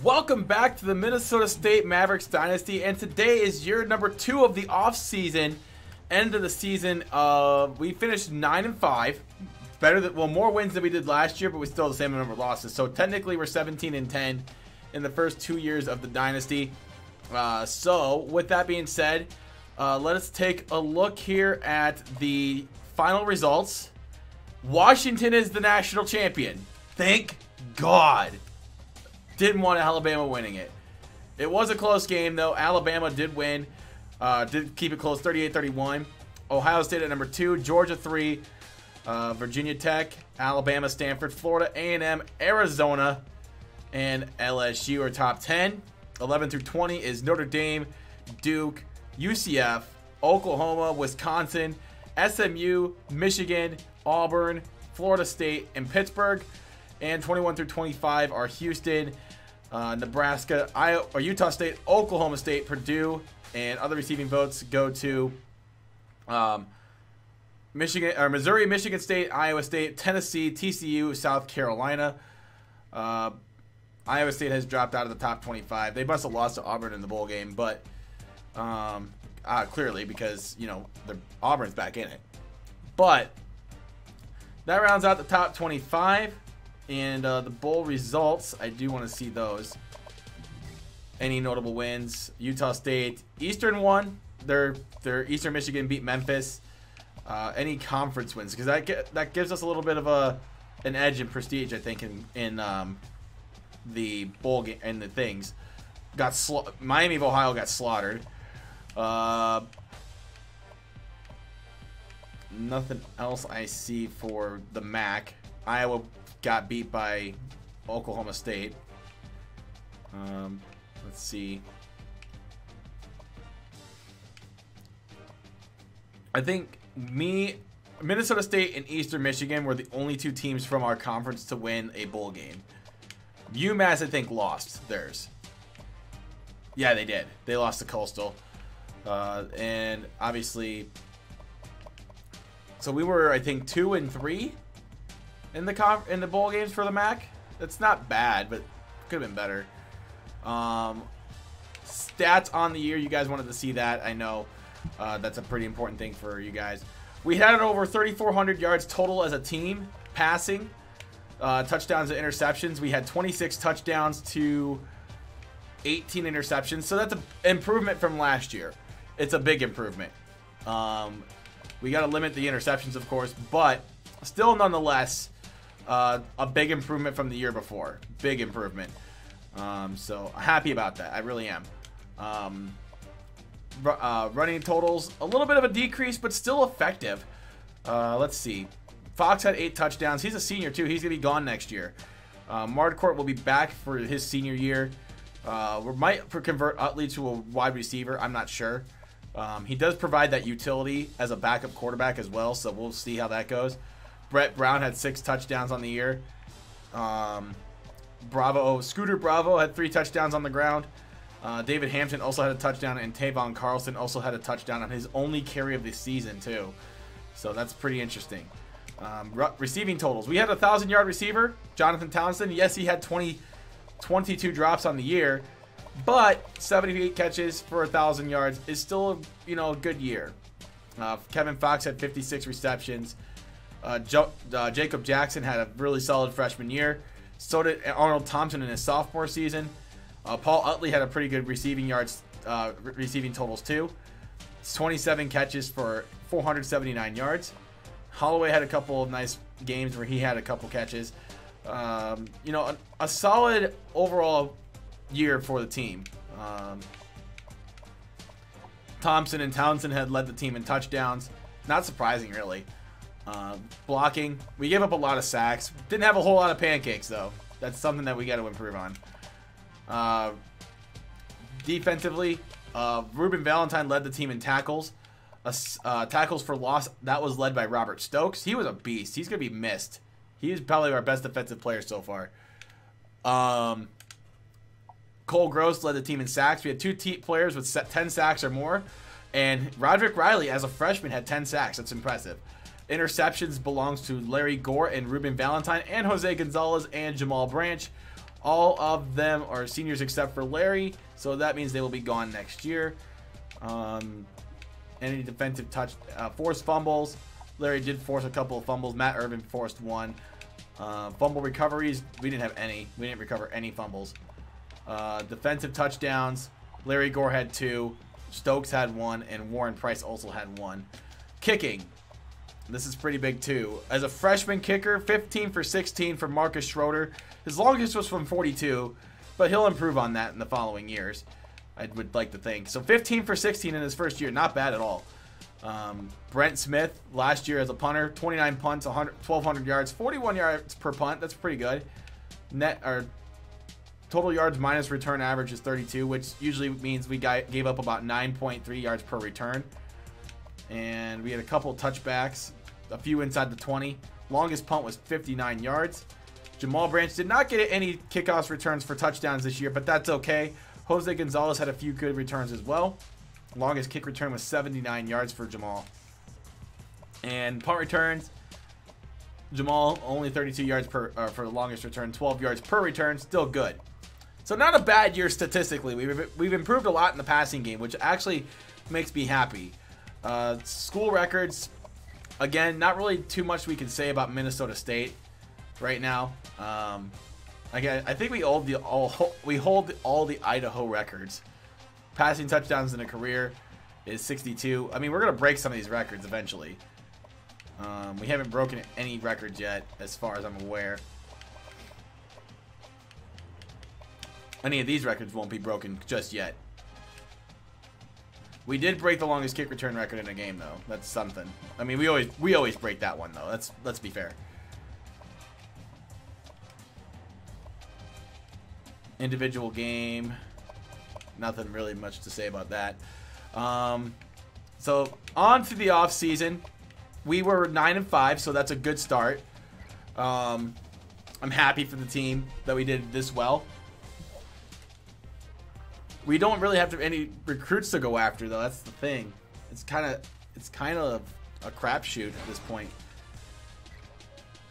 Welcome back to the Minnesota State Mavericks Dynasty, and today is year number 2 of the off-season, end of the season. We finished 9-5, better than, well, more wins than we did last year, but we still have the same number of losses. So technically, we're 17-10 in the first 2 years of the dynasty. So with that being said, let us take a look here at the final results. Washington is the national champion. Thank God. Didn't want Alabama winning it. It was a close game, though. Alabama did win. Did keep it close, 38-31. Ohio State at number 2. Georgia 3. Virginia Tech, Alabama, Stanford, Florida, A&M, Arizona, and LSU are top 10. 11 through 20 is Notre Dame, Duke, UCF, Oklahoma, Wisconsin, SMU, Michigan, Auburn, Florida State, and Pittsburgh. And 21 through 25 are Houston, Nebraska, Utah State, Oklahoma State, Purdue, and other receiving votes go to Missouri, Michigan State, Iowa State, Tennessee, TCU, South Carolina. Iowa State has dropped out of the top 25. They must have lost to Auburn in the bowl game, but clearly because Auburn's back in it. But that rounds out the top 25. And the bowl results, I do want to see those. Any notable wins? Utah State, Eastern won. Their Eastern Michigan beat Memphis. Any conference wins? Because that gives us a little bit of an edge in prestige, I think, in the bowl game and the things. Miami of Ohio got slaughtered. Nothing else I see for the MAC. Iowa got beat by Oklahoma State. Let's see. I think Minnesota State and Eastern Michigan were the only 2 teams from our conference to win a bowl game. UMass, I think, lost theirs. Yeah, they did. They lost to Coastal. And obviously, so we were, I think, 2-3 in the bowl games for the MAC. That's not bad, but could have been better. Stats on the year, you guys wanted to see that. I know that's a pretty important thing for you guys. We had over 3,400 yards total as a team passing. Touchdowns and interceptions. We had 26 touchdowns to 18 interceptions. So that's an improvement from last year. It's a big improvement. We got to limit the interceptions, of course, but still nonetheless a big improvement from the year before. Big improvement. So happy about that. I really am. Running totals, a little bit of a decrease, but still effective. Let's see. Fox had 8 touchdowns. He's a senior, too. He's going to be gone next year. Mardcourt will be back for his senior year. We might convert Utley to a wide receiver. I'm not sure. He does provide that utility as a backup quarterback as well, so we'll see how that goes. Brett Brown had 6 touchdowns on the year. Scooter Bravo had 3 touchdowns on the ground. David Hampton also had a touchdown, and Tavon Carlson also had a touchdown on his only carry of the season, too. So that's pretty interesting. Receiving totals. We had a 1,000-yard receiver, Jonathan Townsend. Yes, he had 22 drops on the year, but 78 catches for 1,000 yards is still, a good year. Kevin Fox had 56 receptions. Jacob Jackson had a really solid freshman year. So did Arnold Thompson in his sophomore season. Paul Utley had a pretty good receiving totals too. It's 27 catches for 479 yards. Holloway had a couple of nice games where he had a couple catches. A solid overall year for the team. Thompson and Townsend had led the team in touchdowns. Not surprising, really. Blocking, we gave up a lot of sacks. Didn't have a whole lot of pancakes, though. That's something that we got to improve on. Defensively, Ruben Valentine led the team in tackles. Tackles for loss, that was led by Robert Stokes. He was a beast. He's going to be missed. He is probably our best defensive player so far. Cole Gross led the team in sacks. We had 2 players with 10 sacks or more. And Roderick Riley, as a freshman, had 10 sacks. That's impressive. Interceptions belongs to Larry Gore and Ruben Valentine and Jose Gonzalez and Jamal Branch. All of them are seniors except for Larry, so that means they will be gone next year. Any defensive touch, forced fumbles. Larry did force a couple of fumbles. Matt Irvin forced one. Fumble recoveries, we didn't have any. We didn't recover any fumbles. Defensive touchdowns, Larry Gore had 2. Stokes had 1, and Warren Price also had 1. Kicking. This is pretty big too. As a freshman kicker, 15 for 16 for Marcus Schroeder. His longest was from 42, but he'll improve on that in the following years, I would like to think. So 15 for 16 in his first year, not bad at all. Brent Smith, last year as a punter, 29 punts, 1,200 yards, 41 yards per punt. That's pretty good. Total yards minus return average is 32, which usually means we gave up about 9.3 yards per return. And we had a couple touchbacks, a few inside the 20. Longest punt was 59 yards. Jamal Branch did not get any kickoffs returns for touchdowns this year, but that's okay. Jose Gonzalez had a few good returns as well. Longest kick return was 79 yards for Jamal. And punt returns, Jamal only 32 yards for the longest return, 12 yards per return, still good. So not a bad year statistically. We've improved a lot in the passing game, which actually makes me happy. School records, again, not really too much we can say about Minnesota State right now. Again, I think we hold all the Idaho records. Passing touchdowns in a career is 62. I mean, we're gonna break some of these records eventually. We haven't broken any records yet, as far as I'm aware. Any of these records won't be broken just yet. We did break the longest kick return record in a game, though. That's something. I mean, we always break that one, though. Let's be fair. Individual game. Nothing really much to say about that. So on to the off season. We were 9-5, so that's a good start. I'm happy for the team that we did this well. We don't really have any recruits to go after, though. That's the thing. It's kind of a crapshoot at this point.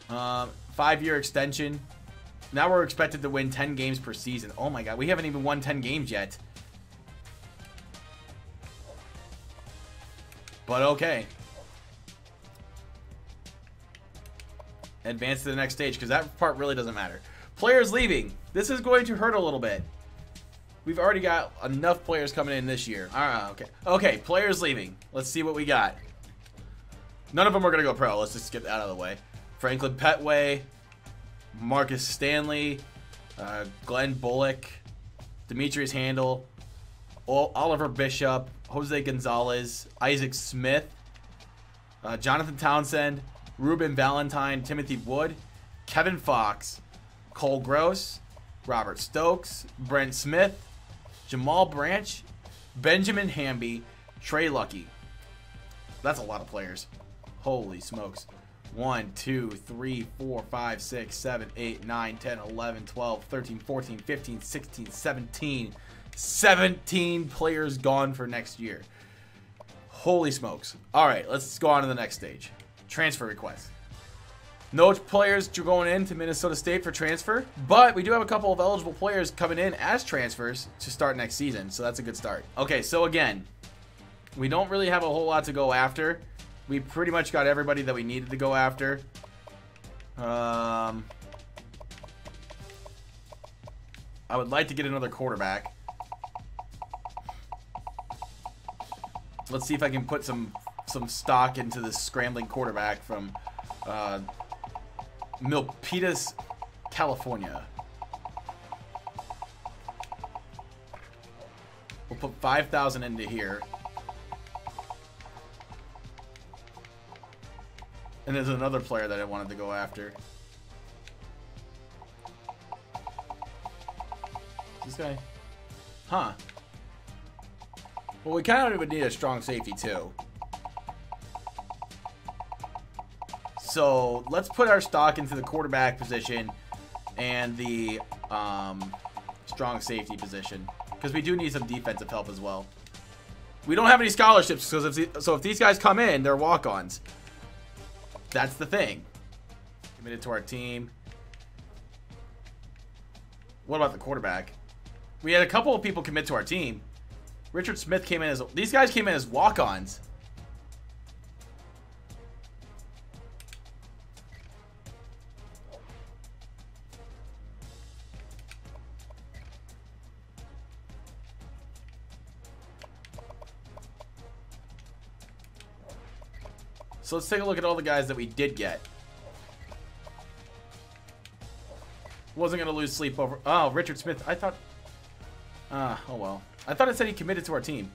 5-year extension. Now we're expected to win 10 games per season. Oh my God, we haven't even won 10 games yet. But okay. Advance to the next stage, because that part really doesn't matter. Players leaving. This is going to hurt a little bit. We've already got enough players coming in this year. All right, okay. Okay, players leaving. Let's see what we got. None of them are going to go pro. Let's just get that out of the way. Franklin Petway, Marcus Stanley, Glenn Bullock, Demetrius Handel, Oliver Bishop, Jose Gonzalez, Isaac Smith, Jonathan Townsend, Ruben Valentine, Timothy Wood, Kevin Fox, Cole Gross, Robert Stokes, Brent Smith, Jamal Branch, Benjamin Hamby, Trey Lucky. That's a lot of players. Holy smokes. 1, 2, 3, 4, 5, 6, 7, 8, 9, 10, 11, 12, 13, 14, 15, 16, 17. 17 players gone for next year. Holy smokes. All right, let's go on to the next stage. Transfer requests. No players going into Minnesota State for transfer, but we do have a couple of eligible players coming in as transfers to start next season, so that's a good start. Okay, so again, we don't really have a whole lot to go after. We pretty much got everybody that we needed to go after. I would like to get another quarterback. Let's see if I can put some stock into this scrambling quarterback from Milpitas, California. We'll put 5,000 into here. And there's another player that I wanted to go after. This guy? Huh. Well, we kind of would need a strong safety too. So let's put our stock into the quarterback position and the strong safety position, because we do need some defensive help as well. We don't have any scholarships, so if these guys come in, they're walk-ons. That's the thing. Committed to our team. What about the quarterback? We had a couple of people commit to our team. Richard Smith came in as... These guys came in as walk-ons. So let's take a look at all the guys that we did get. Wasn't going to lose sleep over... Oh, Richard Smith. I thought... oh, well. I thought it said he committed to our team.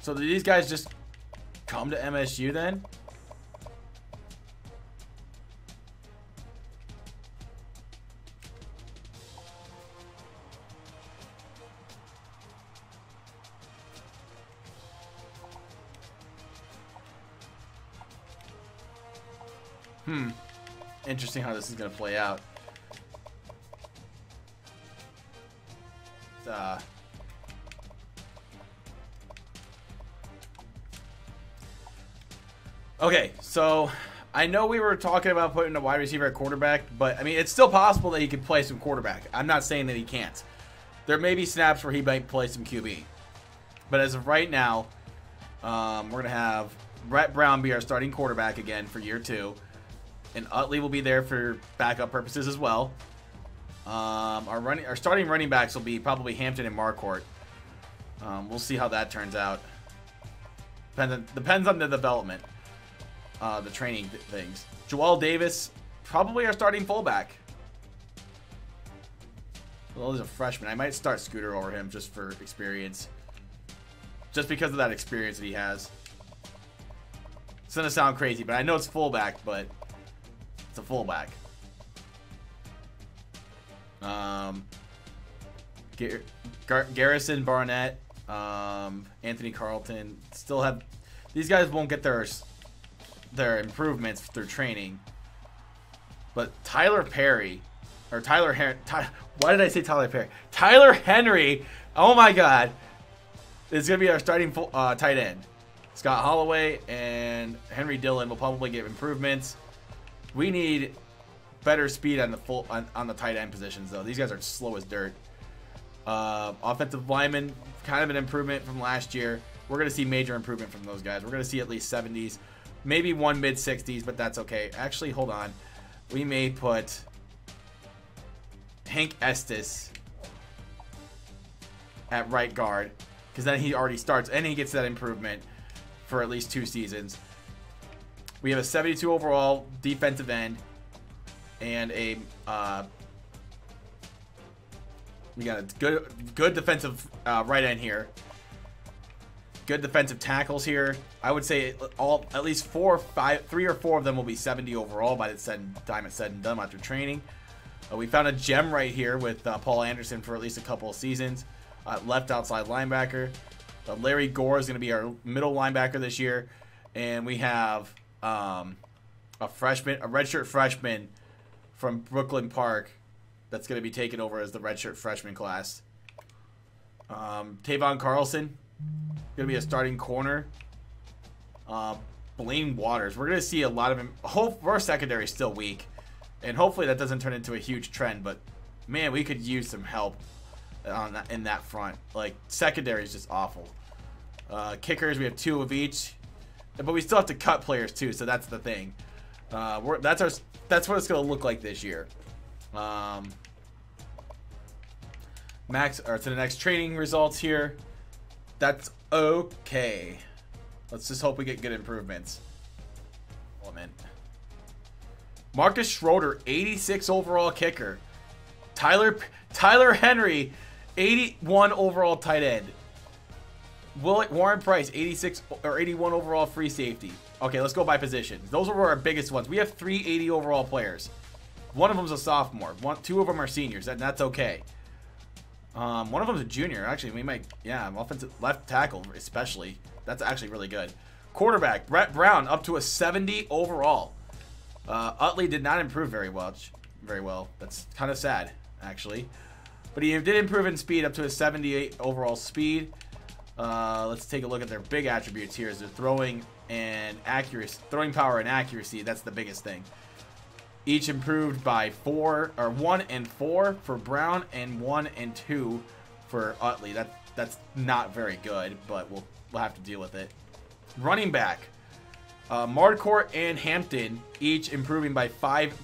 So did these guys just come to MSU then? Interesting how this is going to play out. Okay, so I know we were talking about putting a wide receiver at quarterback, but I mean, it's still possible that he could play some quarterback. I'm not saying that he can't. There may be snaps where he might play some QB. But as of right now, we're going to have Brett Brown be our starting quarterback again for year 2. And Utley will be there for backup purposes as well. Our starting running backs will be probably Hampton and Marquardt. We'll see how that turns out. Depends on the development, the training things. Joel Davis, probably our starting fullback. Well, he's a freshman. I might start Scooter over him just for experience. Just because of that experience that he has. It's going to sound crazy, but I know it's fullback, but it's a fullback. Garrison, Barnett, Anthony Carlton still have... These guys won't get their improvements through training. But Tyler Perry... Or Tyler Henry... Why did I say Tyler Perry? Tyler Henry! Oh my god! Is going to be our starting tight end. Scott Holloway and Henry Dillon will probably get improvements. We need better speed on the tight end positions, though. These guys are slow as dirt. Offensive lineman, kind of an improvement from last year. We're going to see major improvement from those guys. We're going to see at least 70s, maybe one mid-60s, but that's okay. Actually, hold on. We may put Hank Estes at right guard, because then he already starts and he gets that improvement for at least 2 seasons. We have a 72 overall defensive end and a we got a good defensive right end here. Good defensive tackles here. I would say at least 3 or 4 of them will be 70 overall by the time it's said and done after training. We found a gem right here with Paul Anderson for at least a couple of seasons. Left outside linebacker. Larry Gore is going to be our middle linebacker this year, and we have a redshirt freshman from Brooklyn Park that's going to be taken over as the redshirt freshman class. Tavon Carlson going to be a starting corner. Blaine Waters. We're going to see a lot of him. Our secondary is still weak, and hopefully that doesn't turn into a huge trend, but man, we could use some help in that front. Like, secondary is just awful. Kickers, we have 2 of each, but we still have to cut players too, so that's the thing. That's what it's going to look like this year. To the next training results here. That's okay. Let's just hope we get good improvements. Marcus Schroeder, 86 overall kicker. Tyler Henry, 81 overall tight end. Warren Price, 86 or 81 overall free safety. Okay, let's go by position. Those are our biggest ones. We have 3 80 overall players. One of them's a sophomore. 2 of them are seniors. That's okay. One of them's a junior. Actually, we might, offensive left tackle especially. That's actually really good. Quarterback, Brett Brown, up to a 70 overall. Utley did not improve very well. That's kind of sad, actually. But he did improve in speed up to a 78 overall speed. Let's take a look at their big attributes here. Is their throwing and accuracy, throwing power and accuracy. That's the biggest thing. Each improved by 1 and 4 for Brown and 1 and 2 for Utley. That's not very good, but we'll have to deal with it. Running back, Marcourt and Hampton each improving by 5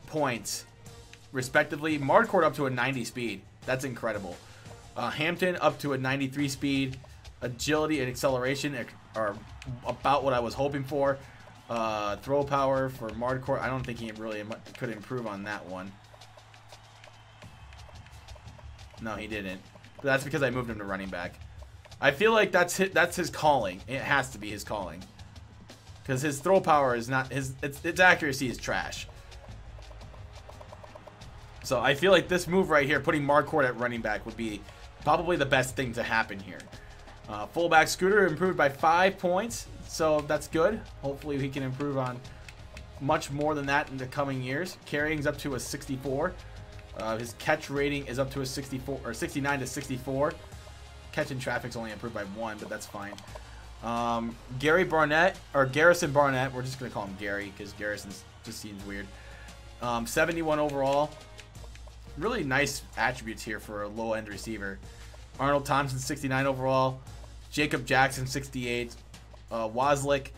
points, respectively. Marcourt up to a 90 speed. That's incredible. Hampton up to a 93 speed. Agility and acceleration are about what I was hoping for. Throw power for Marcourt. I don't think he really could improve on that one. No, he didn't. But that's because I moved him to running back. I feel like that's his calling. It has to be his calling. Because his throw power is not its accuracy is trash. So I feel like this move right here, putting Marcourt at running back, would be probably the best thing to happen here. Fullback Scooter improved by 5 points, so that's good. Hopefully he can improve on much more than that in the coming years. Carrying's up to a 64. His catch rating is up to a 64 or 69 to 64. Catching traffic's only improved by 1, but that's fine. Garrison Barnett. We're just gonna call him Gary because Garrison just seems weird. 71 overall. Really nice attributes here for a low-end receiver. Arnold Thompson 69 overall. Jacob Jackson 68. Waslick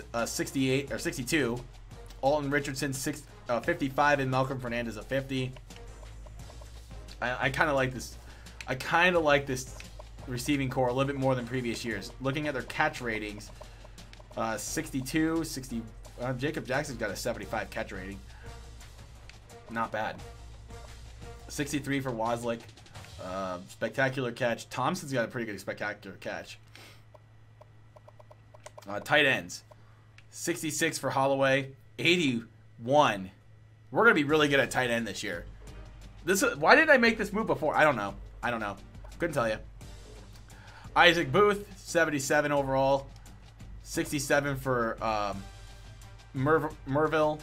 68 or 62. Alton Richardson 55 and Malcolm Fernandez a 50. I kind of like this. I kind of like this receiving core a little bit more than previous years. Looking at their catch ratings, 62, 60. Jacob Jackson's got a 75 catch rating. Not bad. 63 for Waslick. Spectacular catch. Thompson's got a pretty good spectacular catch. Tight ends. 66 for Holloway. 81. We're going to be really good at tight end this year. Why didn't I make this move before? I don't know. Couldn't tell you. Isaac Booth, 77 overall. 67 for Merville.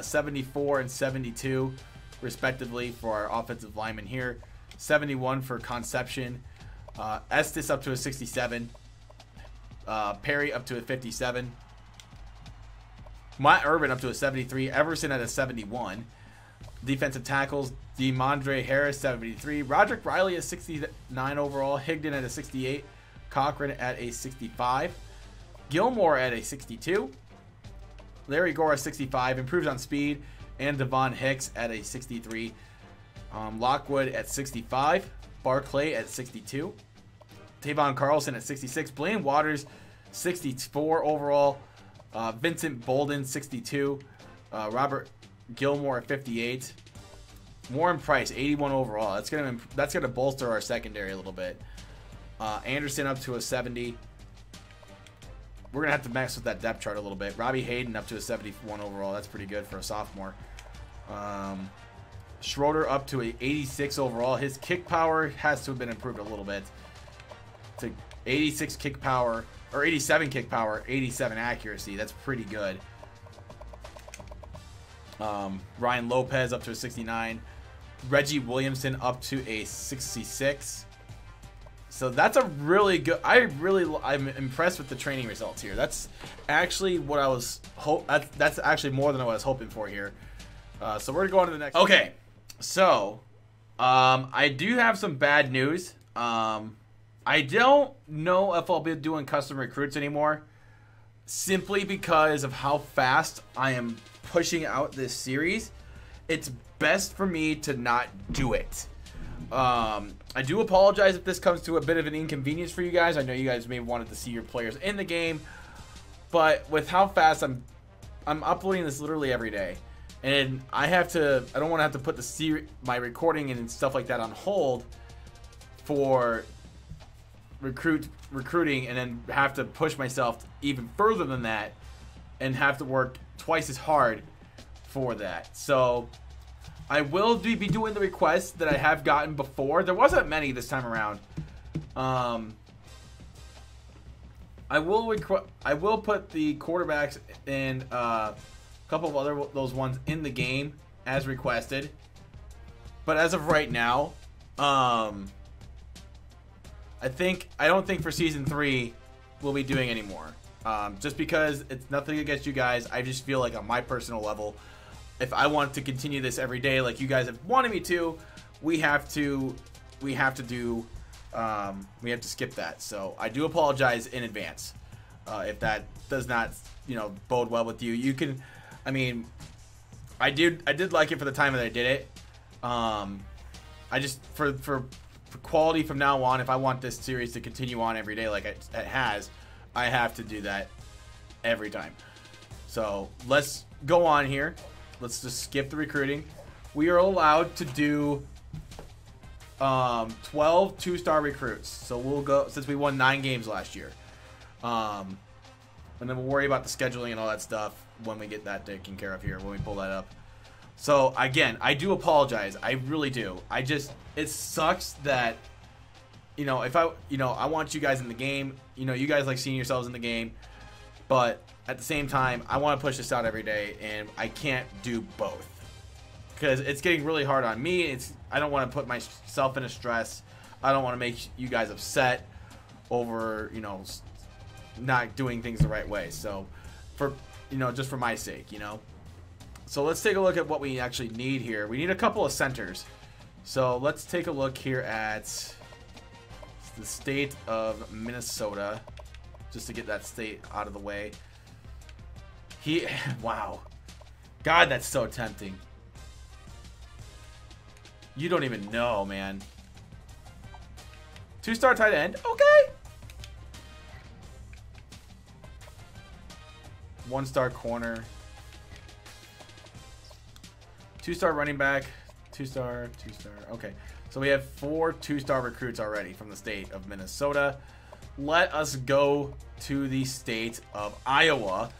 74 and 72, respectively, for our offensive linemen here. 71 for Conception. Estes up to a 67. Perry up to a 57. Matt Urban up to a 73. Everson at a 71. Defensive tackles, DeMondre Harris, 73. Roderick Riley at 69 overall. Higdon at a 68. Cochran at a 65. Gilmore at a 62. Larry Gore at 65. Improves on speed. And Devon Hicks at a 63. Lockwood at 65. Barclay at 62. Tavon Carlson at 66. Blaine Waters, 64 overall. Vincent Bolden, 62. Robert Gilmore at 58. Warren Price, 81 overall. That's gonna bolster our secondary a little bit. Anderson up to a 70. We're gonna have to mess with that depth chart a little bit. Robbie Hayden up to a 71 overall. That's pretty good for a sophomore. Schroeder up to a 86 overall. His kick power has to have been improved a little bit. To 86 kick power or 87 kick power, 87 accuracy. That's pretty good. Ryan Lopez up to a 69. Reggie Williamson up to a 66. So that's a really good. I'm impressed with the training results here. That's actually what I was that's actually more than I was hoping for here. So we're gonna go on to the next. Okay, so I do have some bad news. I don't know if I'll be doing custom recruits anymore, simply because of how fast I am pushing out this series. It's best for me to not do it. I do apologize if this comes to a bit of an inconvenience for you guys. I know you guys may have wanted to see your players in the game, but with how fast I'm uploading this literally every day, and I don't want to have to put my recording and stuff like that on hold for recruiting, and then have to push myself even further than that, and have to work twice as hard for that. So I will be doing the requests that I have gotten before. There wasn't many this time around. I I will put the quarterbacks and a couple of other those ones in the game as requested. But as of right now, I don't think for season 3 we'll be doing anymore. Just because it's nothing against you guys. I just feel like on my personal level, if I want to continue this every day like you guys have wanted me to, we have to skip that. So I do apologize in advance if that does not, bode well with you. You can, I mean, I did like it for the time that I did it. I just for quality from now on, if I want this series to continue on every day like it has, I have to do that every time. So let's go on here. Let's just skip the recruiting. We are allowed to do 12 2-star recruits. So we'll go, since we won 9 games last year. And then we'll worry about the scheduling and all that stuff when we get that taken care of here, when we pull that up. So again, I do apologize. I really do. It sucks that, if I want you guys in the game. You guys like seeing yourselves in the game. But at the same time, I want to push this out every day, and I can't do both. Because it's getting really hard on me. I don't want to put myself in a stress. I don't want to make you guys upset over, not doing things the right way. So, just for my sake, So let's take a look at what we actually need here. We need a couple of centers. So let's take a look here at the state of Minnesota, just to get that state out of the way. Wow. God, that's so tempting. You don't even know, man. 2-star tight end. Okay. 1-star corner. 2-star running back. 2-star, 2-star. Okay. So we have 4 2-star recruits already from the state of Minnesota. Let us go to the state of Iowa.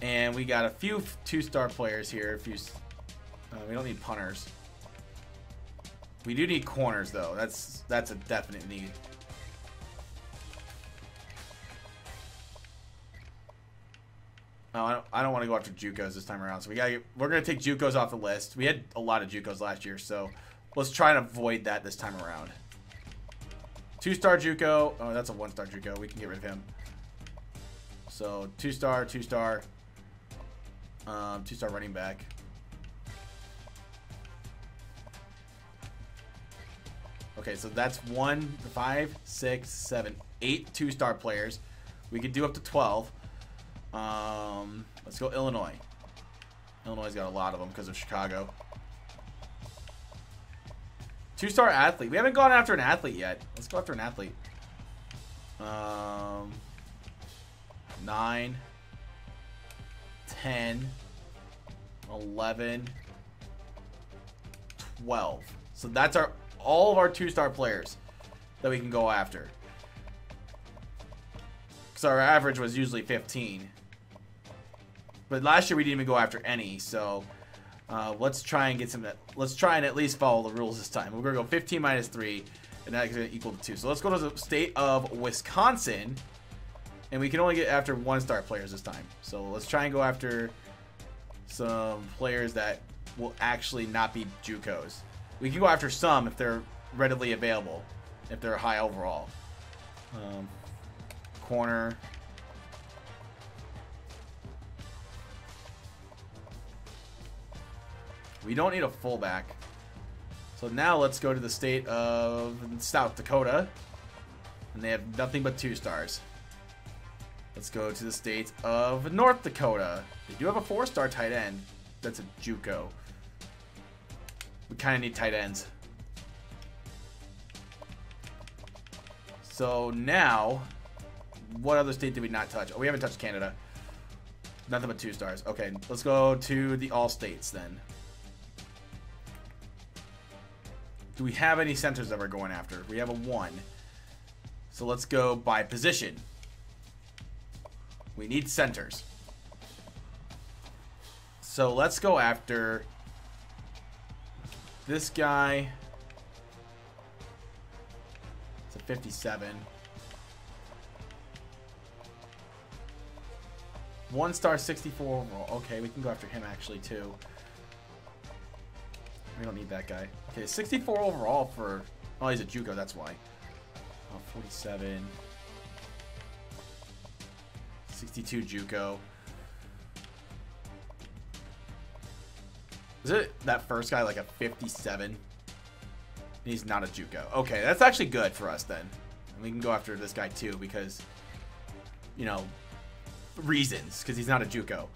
And we got a few 2-star players here. We don't need punters. We do need corners, though. That's a definite need. No, I don't want to go after JUCOs this time around. So we're gonna take JUCOs off the list. We had a lot of JUCOs last year, so let's try and avoid that this time around. 2-star JUCO. Oh, that's a 1-star JUCO. We can get rid of him. So 2-star, 2-star, 2-star running back. Okay, so that's 1, 5, 6, 7, 8 2-star players. We could do up to 12. Let's go Illinois. Illinois got a lot of them because of Chicago. 2-star athlete. We haven't gone after an athlete yet. Let's go after an athlete. 9, 10, 11, 12. So that's all of our 2-star players that we can go after. Because our average was usually 15. But last year we didn't even go after any, so let's try and get some. Let's try and at least follow the rules this time. We're gonna go 15 minus 3, and that's gonna equal to 2. So let's go to the state of Wisconsin, and we can only get after 1-star players this time. So let's try and go after some players that will actually not be JUCOs. We can go after some if they're readily available, if they're high overall. Corner. We don't need a fullback. So now let's go to the state of South Dakota. And they have nothing but 2-stars. Let's go to the state of North Dakota. They do have a 4-star tight end. That's a JUCO. We kind of need tight ends. So now, what other state did we not touch? Oh, we haven't touched Canada. Nothing but 2-stars. Okay, let's go to the all states then. Do we have any centers that we're going after? We have a 1. So let's go by position. We need centers. So let's go after this guy. It's a 57. 1-star, 64 overall. Okay, we can go after him actually too. We don't need that guy. Okay, 64 overall for... Oh, he's a JUCO, that's why. 47. 62 JUCO. Is it that first guy like a 57? He's not a JUCO. Okay, that's actually good for us then. And we can go after this guy too because, you know, reasons. Because he's not a JUCO.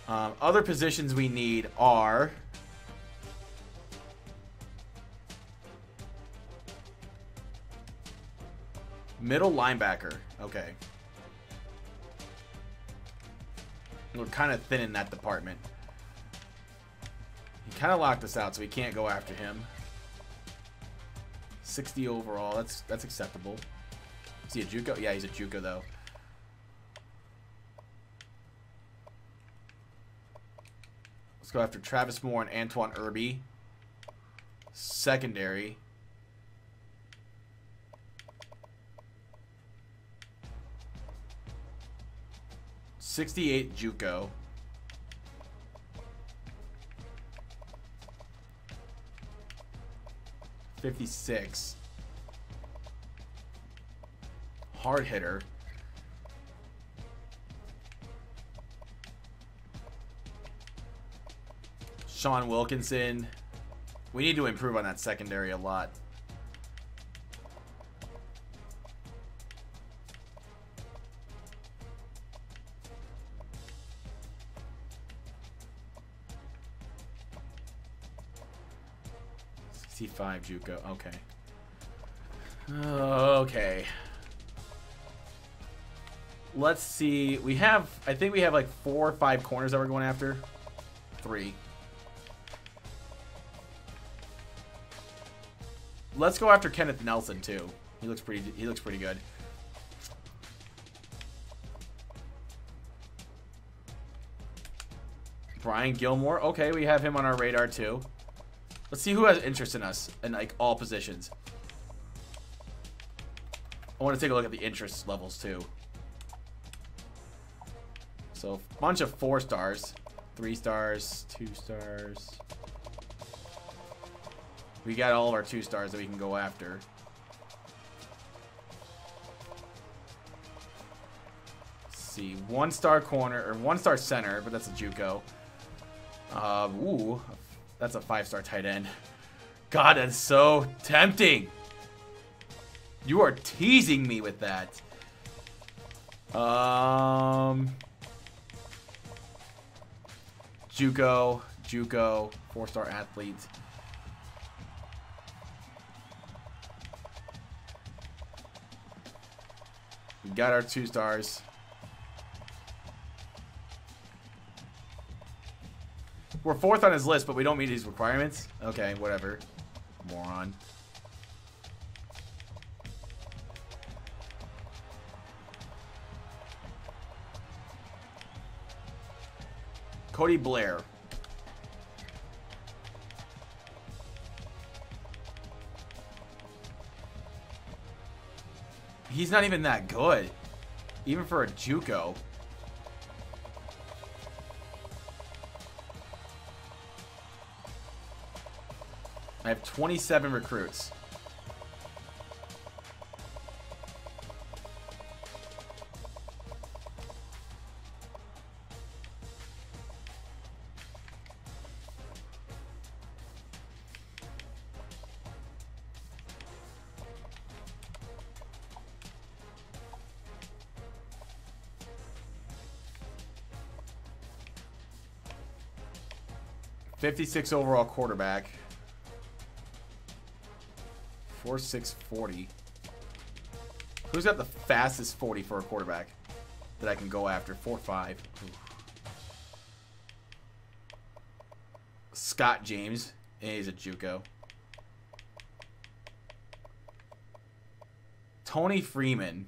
Other positions we need are... middle linebacker. Okay. We're kind of thin in that department. He kind of locked us out, so we can't go after him. 60 overall. That's acceptable. Is he a JUCO? Yeah, he's a JUCO, though. Let's go after Travis Moore and Antoine Irby. Secondary. .68 JUCO. .56. Hard hitter. Sean Wilkinson. We need to improve on that secondary a lot. C5 JUCO. Okay. Okay. Let's see. We have, I think we have like 4 or 5 corners that we're going after. 3. Let's go after Kenneth Nelson too. He looks pretty good. Brian Gilmore. Okay, we have him on our radar too. Let's see who has interest in us in like all positions. I want to take a look at the interest levels too. So a bunch of 4 stars, 3 stars, 2 stars. We got all of our 2 stars that we can go after. Let's see, 1-star corner or 1-star center, but that's a JUCO. Ooh. That's a 5-star tight end. God, that's so tempting. You are teasing me with that. JUCO, 4-star athlete. We got our 2 stars. We're 4th on his list, but we don't meet his requirements. Okay, whatever. Moron. Cody Blair. He's not even that good. Even for a JUCO. I have 27 recruits. .56 overall quarterback. 4.6 40. Who's got the fastest 40 for a quarterback that I can go after? 4.5. Scott James. He's a JUCO. Tony Freeman.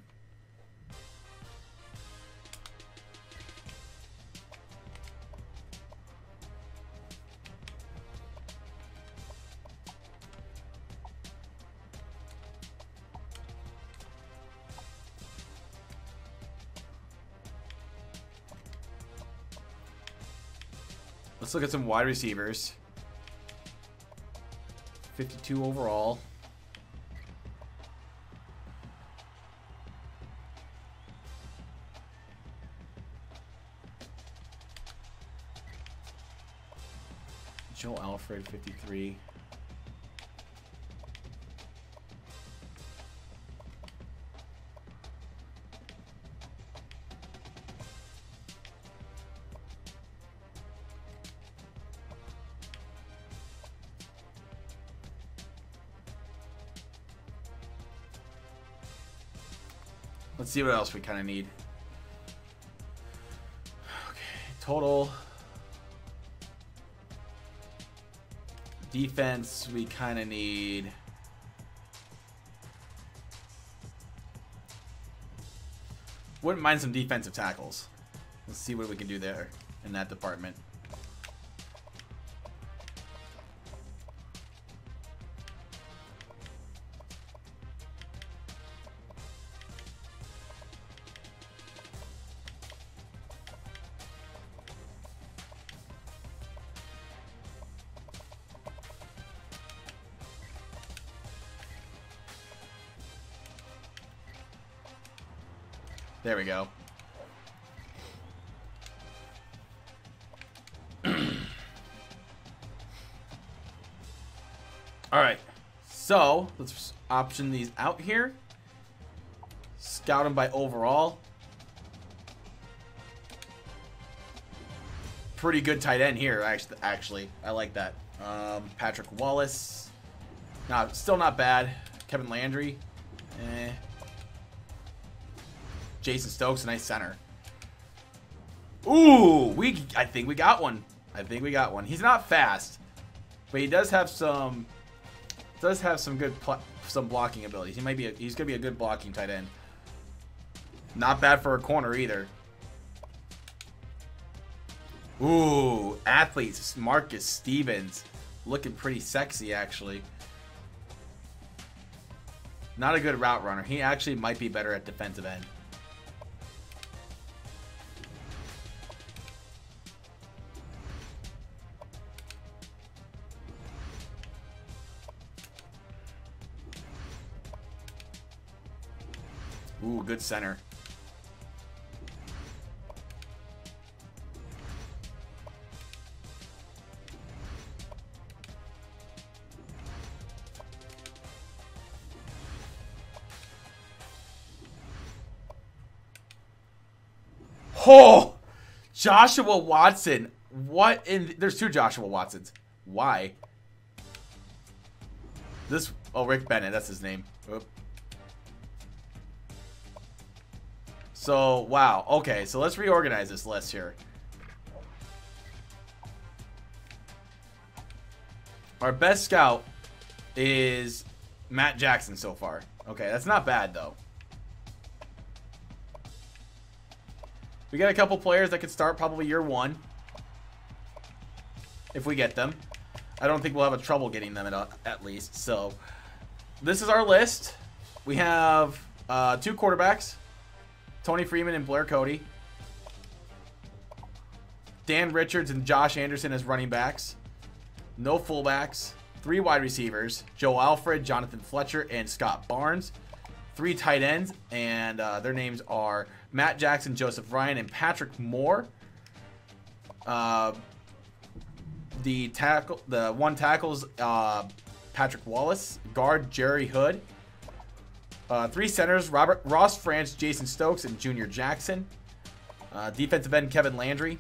Let's look at some wide receivers. 52 overall. Joe Alfred, 53. Let's see what else we kind of need. Okay, total defense, we kind of need wouldn't mind some defensive tackles. Let's see what we can do there in that department. There we go. All right. So, let's option these out here. Scout them by overall. Pretty good tight end here, actually. I like that. Patrick Wallace. No, still not bad. Kevin Landry. Jason Stokes, a nice center. Ooh, I think we got one. I think we got one. He's not fast, but he does have some good blocking abilities. He's gonna be a good blocking tight end. Not bad for a corner either. Ooh, athletes, Marcus Stevens, looking pretty sexy actually. Not a good route runner. He actually might be better at defensive end. Ooh, good center. Oh, Joshua Watson. What in? There's two Joshua Watsons. Why? This. Oh, Rick Bennett. That's his name. Oop. So, wow. Okay, so let's reorganize this list here. Our best scout is Matt Jackson so far. Okay, that's not bad, though. We got a couple players that could start probably year one. If we get them. I don't think we'll have a trouble getting them at least. So, this is our list. We have 2 quarterbacks. Tony Freeman and Blair Cody. Dan Richards and Josh Anderson as running backs. No fullbacks. 3 wide receivers. Joe Alfred, Jonathan Fletcher, and Scott Barnes. 3 tight ends, and their names are Matt Jackson, Joseph Ryan, and Patrick Moore. The one tackles Patrick Wallace. Guard Jerry Hood. 3 centers, Ross France, Jason Stokes, and Junior Jackson. Defensive end, Kevin Landry.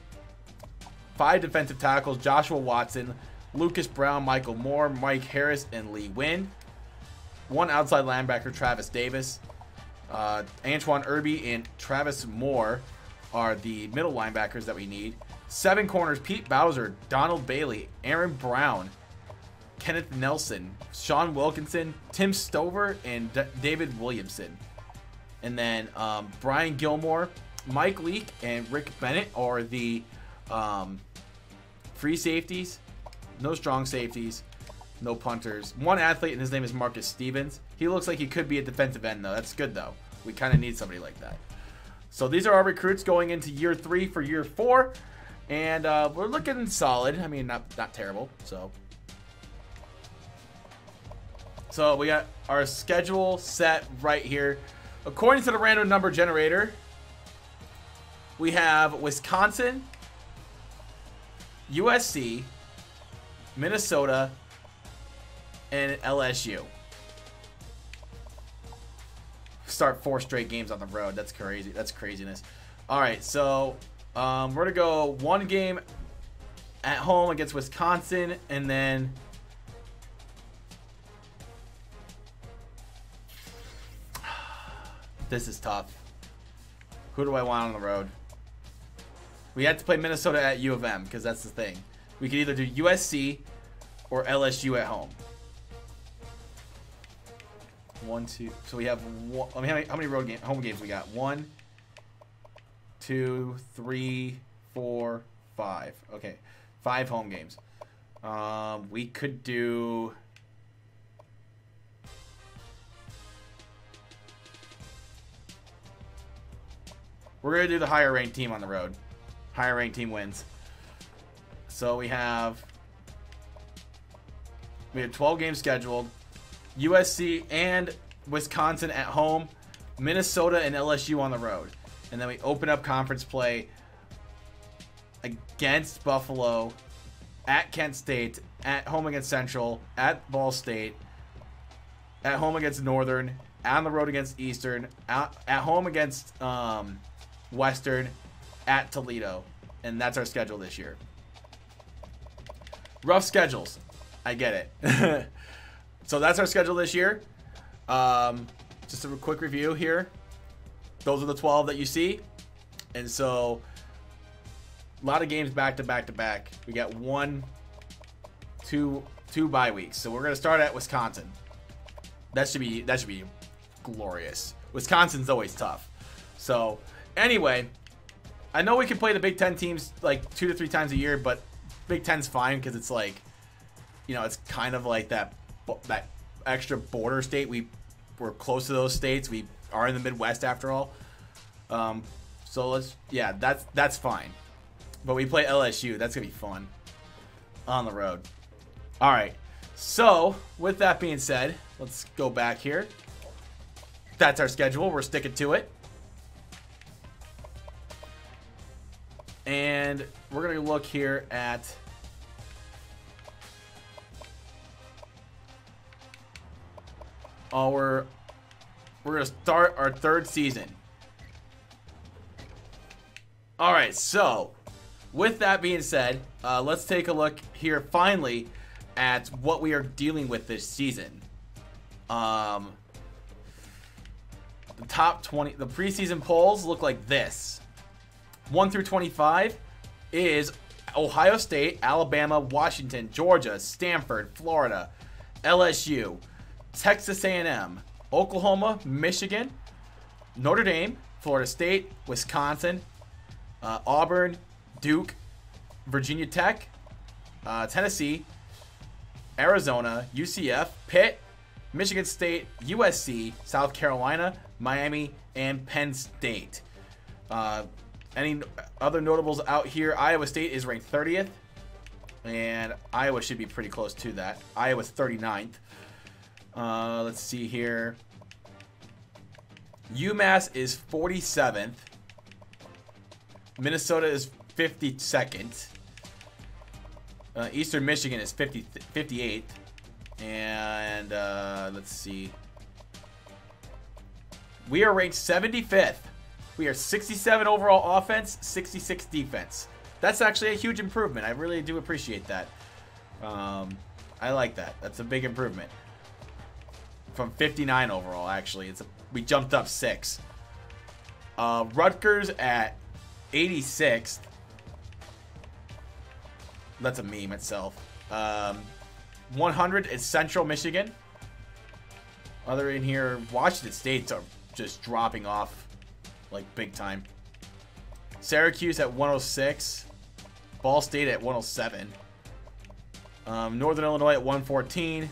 5 defensive tackles, Joshua Watson, Lucas Brown, Michael Moore, Mike Harris, and Lee Wynn. 1 outside linebacker, Travis Davis. Antoine Irby and Travis Moore are the middle linebackers that we need. 7 corners, Pete Bowser, Donald Bailey, Aaron Brown, Kenneth Nelson, Sean Wilkinson, Tim Stover, and David Williamson. And then Brian Gilmore, Mike Leake, and Rick Bennett are the free safeties. No strong safeties. No punters. 1 athlete, and his name is Marcus Stevens. He looks like he could be a defensive end, though. That's good, though. We kind of need somebody like that. So these are our recruits going into year 3 for year 4. And we're looking solid. I mean, not terrible. So we got our schedule set right here. According to the random number generator, we have Wisconsin, USC, Minnesota, and LSU. Start 4 straight games on the road. That's crazy. That's craziness. All right, so we're going to go 1 game at home against Wisconsin, and then this is tough. Who do I want on the road? We have to play Minnesota at U of M because that's the thing. We could either do USC or LSU at home. 1, 2. So we have one. I mean, how many home games we got? 1, 2, 3, 4, 5. Okay, 5 home games. We could do. We're gonna do the higher ranked team on the road. Higher ranked team wins. So we have 12 games scheduled. USC and Wisconsin at home. Minnesota and LSU on the road. And then we open up conference play against Buffalo, at Kent State, at home against Central, at Ball State, at home against Northern, on the road against Eastern, at home against Western, at Toledo. And that's our schedule this year. Rough schedules. I get it. So that's our schedule this year. Just a quick review here. Those are the 12 that you see. And so a lot of games back to back to back. We got 2 bye weeks. So we're going to start at Wisconsin. That should be glorious. Wisconsin's always tough. So anyway, I know we can play the Big Ten teams like 2 to 3 times a year, but Big Ten's fine because it's like, you know, it's kind of like that extra border state. We're close to those states. We are in the Midwest after all. So that's fine. But we play LSU. That's gonna be fun on the road. All right. So with that being said, let's go back here. That's our schedule. We're sticking to it. And we're going to look here at we're going to start our 3rd season. All right, so with that being said, let's take a look here finally at what we are dealing with this season. The top 20, the preseason polls look like this. 1 through 25 is Ohio State, Alabama, Washington, Georgia, Stanford, Florida, LSU, Texas A&M, Oklahoma, Michigan, Notre Dame, Florida State, Wisconsin, Auburn, Duke, Virginia Tech, Tennessee, Arizona, UCF, Pitt, Michigan State, USC, South Carolina, Miami, and Penn State. Any other notables out here? Iowa State is ranked 30th, and Iowa should be pretty close to that. Iowa's 39th. Let's see here. UMass is 47th. Minnesota is 52nd. Eastern Michigan is 58th. And let's see. We are ranked 75th. We are 67 overall offense, 66 defense. That's actually a huge improvement. I really do appreciate that. I like that. That's a big improvement. From 59 overall, actually. We jumped up 6. Rutgers at 86th. That's a meme itself. 100 is Central Michigan. Other in here, Washington State's are just dropping off like big time. Syracuse at 106. Ball State at 107. Northern Illinois at 114.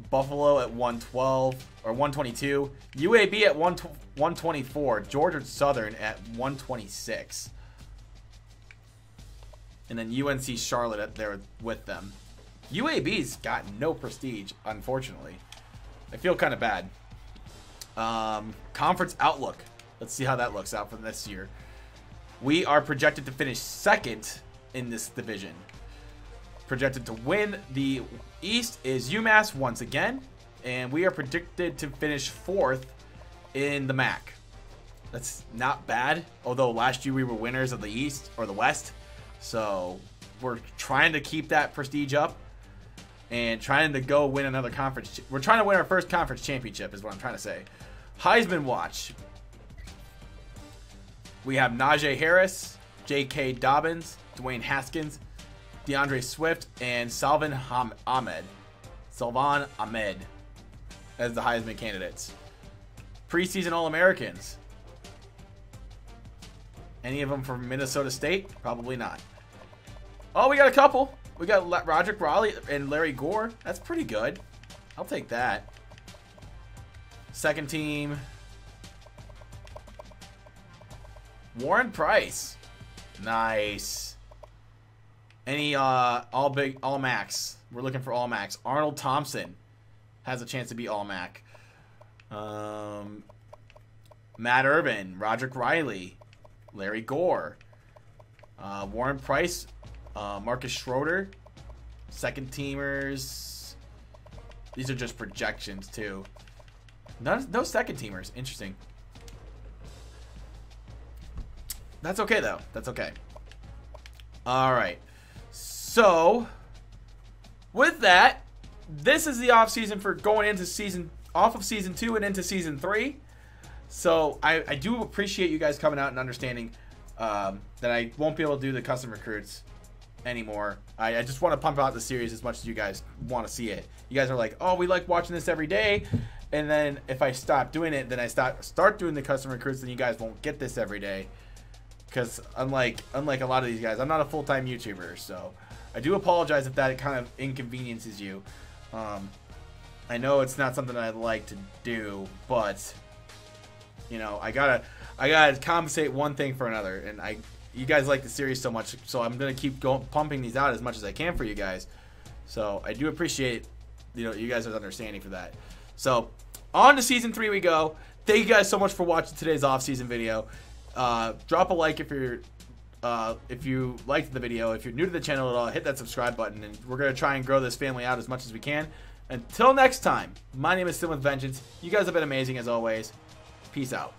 Buffalo at 112. or 122. UAB at 124. Georgia Southern at 126. And then UNC Charlotte up there with them. UAB's got no prestige, unfortunately. I feel kind of bad. Conference outlook. Let's see how that looks out for this year. We are projected to finish second in this division. Projected to win the East is UMass once again. And we are predicted to finish fourth in the MAC. That's not bad. Although last year we were winners of the East or the West. So we're trying to keep that prestige up. And trying to go win another conference. We're trying to win our first conference championship is what I'm trying to say. Heisman Watch. We have Najee Harris, J.K. Dobbins, Dwayne Haskins, DeAndre Swift, and Salvon Ahmed as the Heisman candidates. Preseason All-Americans. Any of them from Minnesota State? Probably not. Oh, we got a couple. We got Roderick Raleigh and Larry Gore. That's pretty good. I'll take that. Second team. Warren Price. Nice. Any all Macs? We're looking for all Macs. Arnold Thompson has a chance to be all Mac. Matt Urban, Roderick Riley, Larry Gore, Warren Price, Marcus Schroeder. Second teamers. These are just projections too. No second teamers. Interesting. That's okay though. That's okay. All right. So with that, this is the off season for going into off of season 2 and into season 3. So I do appreciate you guys coming out and understanding that I won't be able to do the custom recruits anymore. I just want to pump out the series as much as you guys want to see it. You guys are like, oh, we like watching this every day. And then if I stop doing it, then I start doing the custom recruits, then you guys won't get this every day. Because unlike a lot of these guys, I'm not a full-time YouTuber. So I do apologize if that kind of inconveniences you. I know it's not something I'd like to do, but you know, I gotta compensate one thing for another. And you guys like the series so much, so I'm gonna keep pumping these out as much as I can for you guys. So I do appreciate you guys' understanding for that. So on to season 3 we go. Thank you guys so much for watching today's off-season video. Drop a like if you liked the video. If you're new to the channel at all, hit that subscribe button, and we're gonna try and grow this family out as much as we can. Until next time, my name is Sin with Vengeance. You guys have been amazing as always. Peace out.